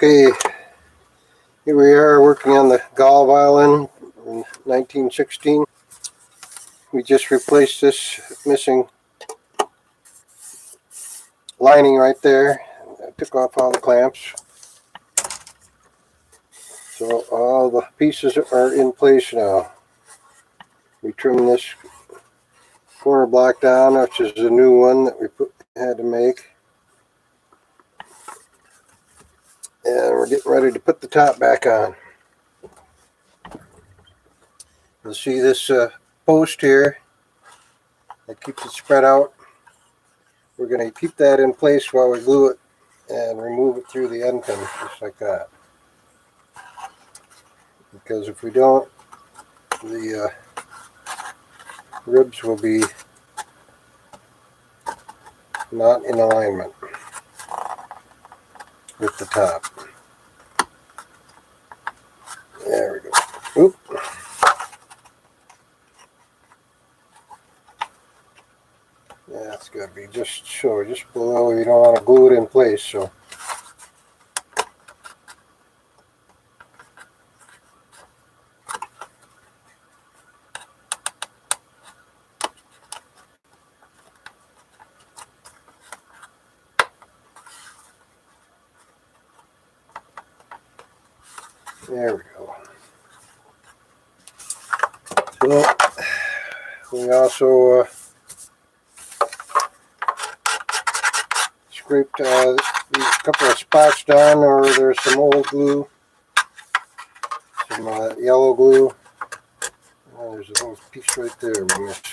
Okay, here we are working on the Goll violin in 1916. We just replaced this missing lining right there. I took off all the clamps. So all the pieces are in place now. We trimmed this corner block down, which is a new one that we had to make. And we're getting ready to put the top back on. You'll see this post here that keeps it spread out. We're going to keep that in place while we glue it and remove it through the end pin, just like that. Because if we don't, the ribs will be not in alignment with the top. There we go. Oop. That's got to be just below. You don't want to glue it in place, so. There we go. So we also scraped these couple of spots down where there's some old glue, some yellow glue. Oh, there's a little piece right there we missed.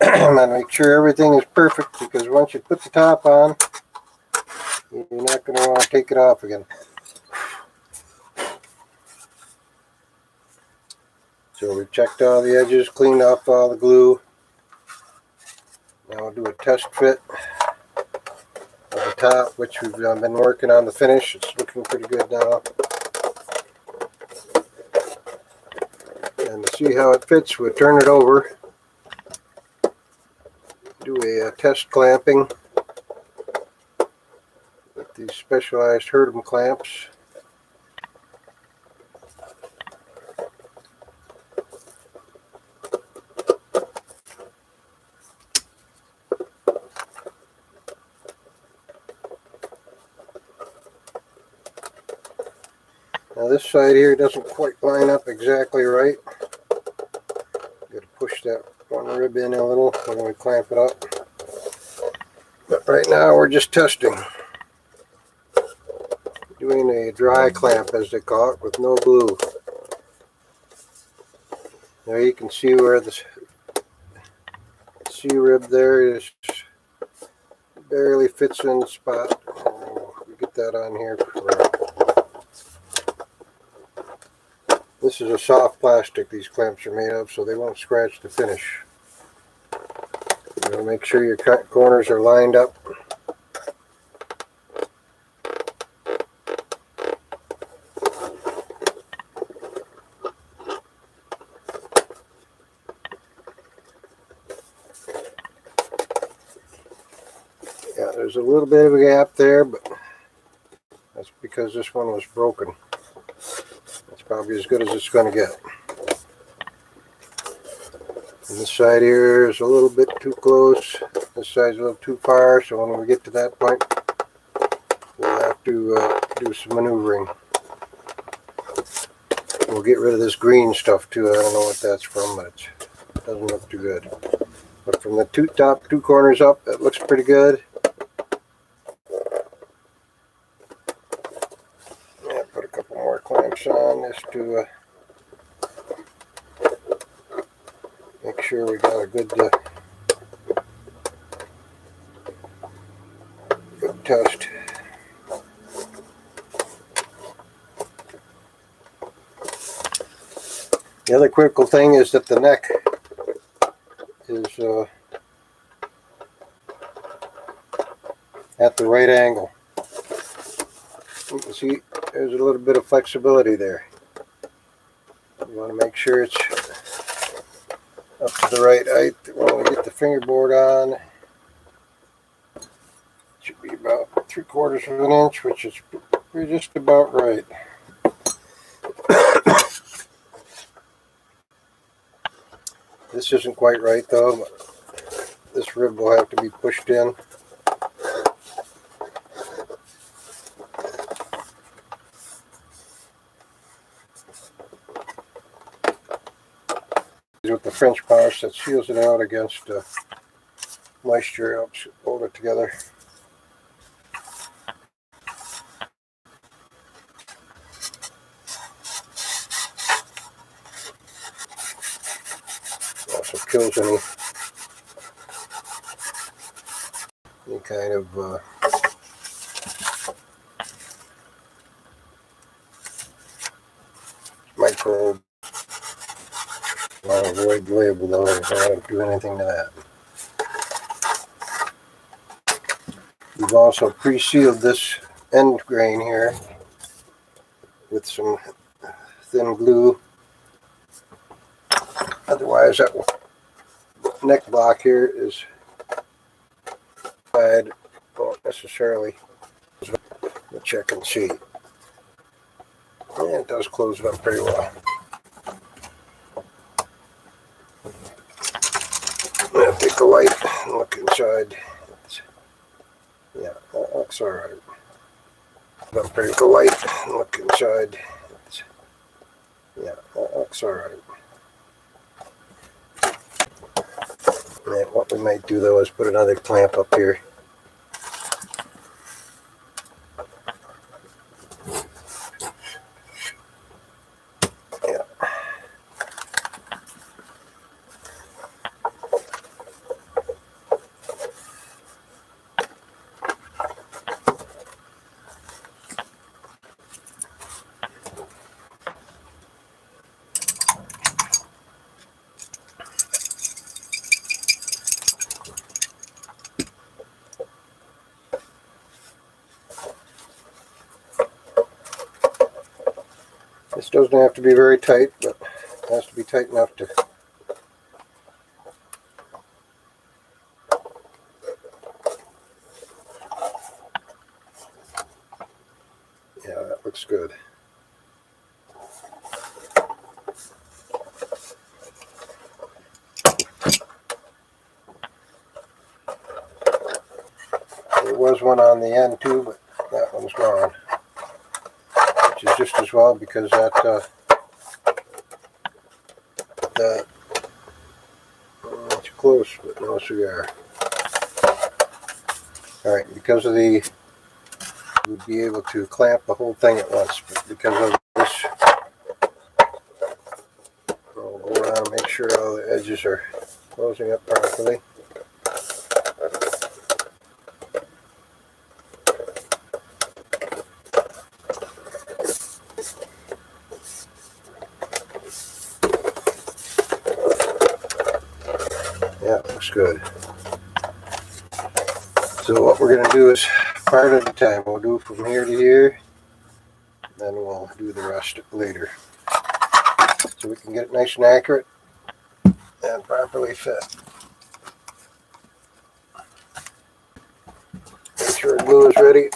I'm going to make sure everything is perfect, because once you put the top on, you're not going to want to take it off again. So we checked all the edges, cleaned off all the glue. Now we'll do a test fit of the top, which we've been working on the finish. It's looking pretty good now. And to see how it fits, we'll turn it over. Do a test clamping with these specialized Herdem clamps. Now this side here doesn't quite line up exactly right. Got to push that one rib in a little when we clamp it up. But right now we're just testing. Doing a dry clamp, as they call it, with no glue. Now you can see where the C-rib there is barely fits in the spot. We get that on here. This is a soft plastic these clamps are made of, so they won't scratch the finish. Make sure your corners are lined up. Yeah, there's a little bit of a gap there, but that's because this one was broken. That's probably as good as it's going to get. And this side here is a little bit too close. This side's a little too far, so when we get to that point, we'll have to do some maneuvering. We'll get rid of this green stuff too. I don't know what that's from, but it doesn't look too good. But from the top two corners up, it looks pretty good. Yeah, put a couple more clamps on this to make sure we got a good test. The other critical thing is that the neck is at the right angle. You can see there's a little bit of flexibility there. You want to make sure it's up to the right height when we get the fingerboard on. It should be about 3/4 of an inch, which is just about right. This isn't quite right though. This rib will have to be pushed in. With the French polish that seals it out against moisture, helps hold it together. Also kills any kind of microbe. I'll avoid the label though, I don't do anything to that. We've also pre-sealed this end grain here with some thin glue. Otherwise, that neck block here is won't necessarily check and see. And it does close it up pretty well. I'm going to take a light and look inside. Yeah, that looks alright. I'm going to take a light and look inside. Yeah, that looks alright. And what we might do though is put another clamp up here. Yeah. This doesn't have to be very tight, but it has to be tight enough to yeah, that looks good. There was one on the end too, but that one's gone. Which is just as well because that it's close, but no cigar. Alright, because of the we'd be able to clamp the whole thing at once, but because of this, I'll go around and make sure all the edges are closing up properly. Yeah, looks good. So what we're going to do is part at a time. We'll do from here to here, then we'll do the rest later. So we can get it nice and accurate and properly fit. Make sure the glue is ready,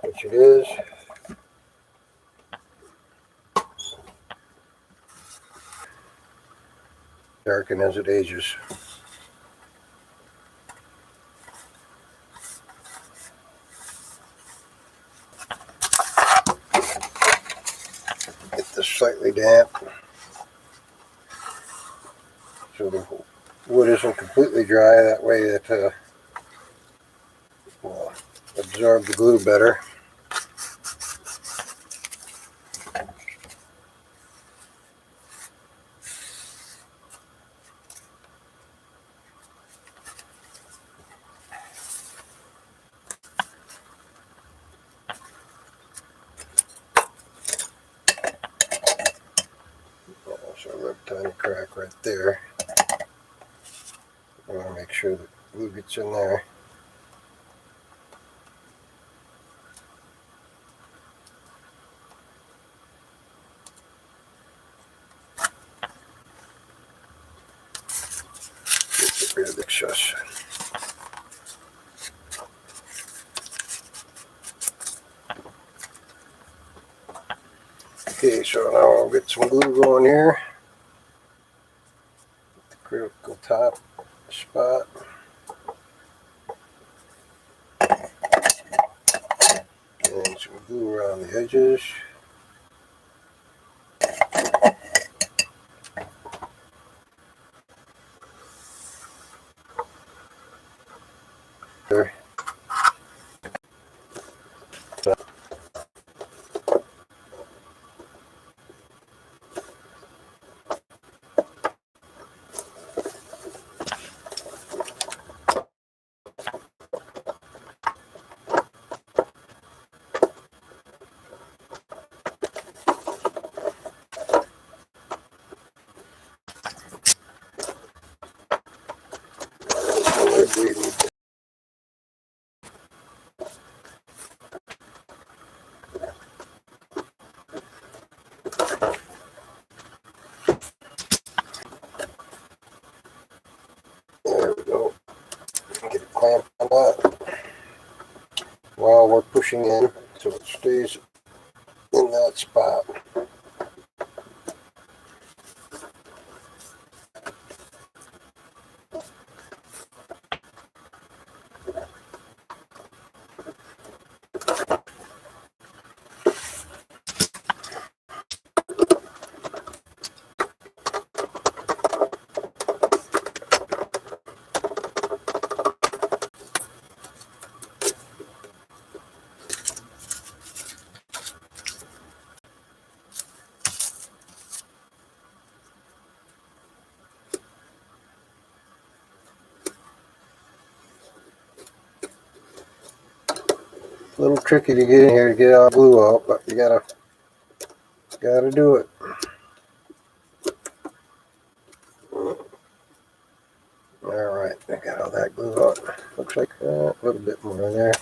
which it is. Darken as it ages. Get this slightly damp so the wood isn't completely dry, that way it will absorb the glue better. So a little tiny crack right there. I want to make sure that glue gets in there. so now I'll get some glue going here. The critical top spot. And some glue around the edges. There. There we go. Get a clamp on that while we're pushing in so it stays in that spot. A little tricky to get in here to get all glue out, but you gotta do it. All right, I got all that glue out. Looks like a little bit more in there.